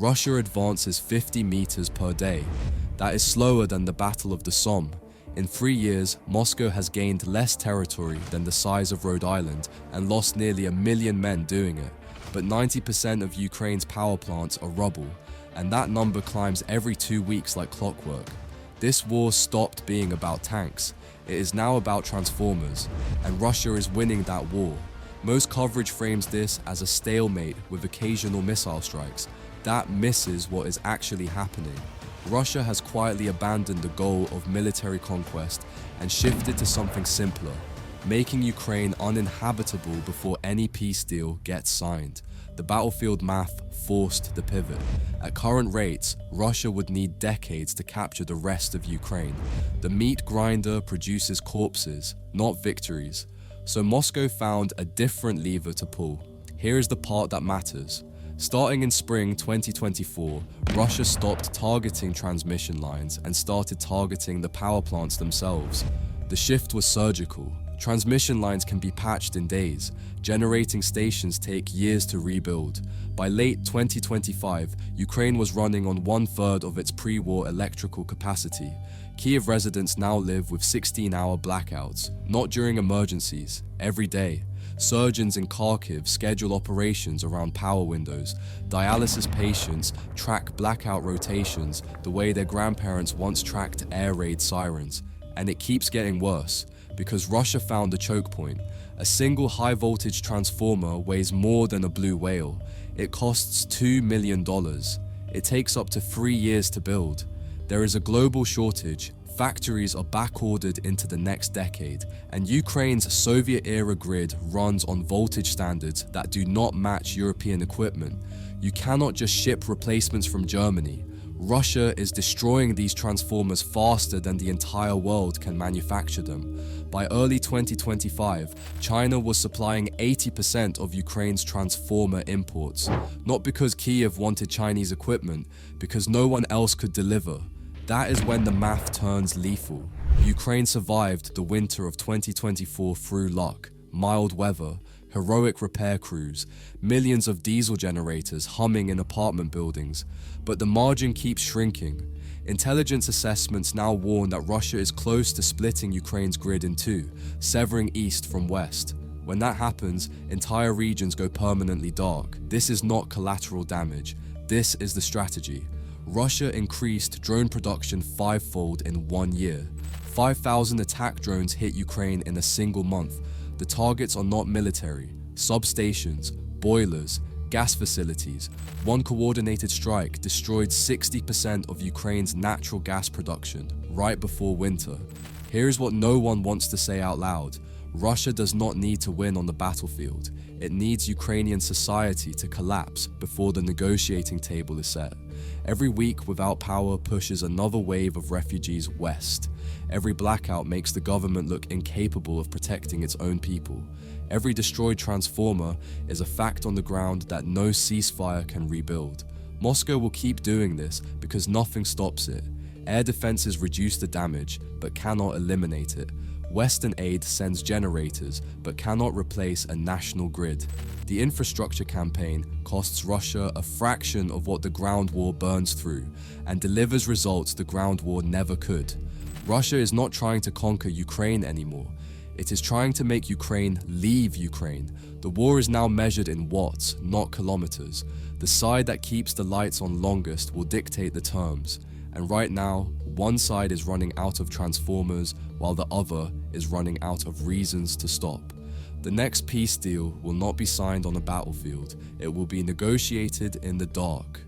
Russia advances 50 meters per day. That is slower than the Battle of the Somme. In 3 years, Moscow has gained less territory than the size of Rhode Island and lost nearly 1 million men doing it. But 90% of Ukraine's power plants are rubble, and that number climbs every 2 weeks like clockwork. This war stopped being about tanks. It is now about transformers, and Russia is winning that war. Most coverage frames this as a stalemate with occasional missile strikes. That misses what is actually happening. Russia has quietly abandoned the goal of military conquest and shifted to something simpler, making Ukraine uninhabitable before any peace deal gets signed. The battlefield math forced the pivot. At current rates, Russia would need decades to capture the rest of Ukraine. The meat grinder produces corpses, not victories. So Moscow found a different lever to pull. Here is the part that matters. Starting in spring 2024, Russia stopped targeting transmission lines and started targeting the power plants themselves. The shift was surgical. Transmission lines can be patched in days. Generating stations take years to rebuild. By late 2025, Ukraine was running on 1/3 of its pre-war electrical capacity. Kyiv residents now live with 16-hour blackouts, not during emergencies, every day. Surgeons in Kharkiv schedule operations around power windows. Dialysis patients track blackout rotations the way their grandparents once tracked air raid sirens. And it keeps getting worse, because Russia found a choke point. A single high-voltage transformer weighs more than a blue whale. It costs $2 million. It takes up to 3 years to build. There is a global shortage. Factories are back-ordered into the next decade, and Ukraine's Soviet-era grid runs on voltage standards that do not match European equipment. You cannot just ship replacements from Germany. Russia is destroying these transformers faster than the entire world can manufacture them. By early 2025, China was supplying 80% of Ukraine's transformer imports, not because Kyiv wanted Chinese equipment, because no one else could deliver. That is when the math turns lethal. Ukraine survived the winter of 2024 through luck, mild weather, heroic repair crews, millions of diesel generators humming in apartment buildings. But the margin keeps shrinking. Intelligence assessments now warn that Russia is close to splitting Ukraine's grid in two, severing east from west. When that happens, entire regions go permanently dark. This is not collateral damage. This is the strategy. Russia increased drone production 5-fold in 1 year. 5,000 attack drones hit Ukraine in a single month. The targets are not military. Substations, boilers, gas facilities. One coordinated strike destroyed 60% of Ukraine's natural gas production right before winter. Here is what no one wants to say out loud. Russia does not need to win on the battlefield. It needs Ukrainian society to collapse before the negotiating table is set. Every week without power pushes another wave of refugees west. Every blackout makes the government look incapable of protecting its own people. Every destroyed transformer is a fact on the ground that no ceasefire can rebuild. Moscow will keep doing this because nothing stops it. Air defenses reduce the damage, but cannot eliminate it. Western aid sends generators, but cannot replace a national grid. The infrastructure campaign costs Russia a fraction of what the ground war burns through, and delivers results the ground war never could. Russia is not trying to conquer Ukraine anymore. It is trying to make Ukraine leave Ukraine. The war is now measured in watts, not kilometers. The side that keeps the lights on longest will dictate the terms. And right now, one side is running out of transformers, while the other is running out of reasons to stop. The next peace deal will not be signed on a battlefield. It will be negotiated in the dark.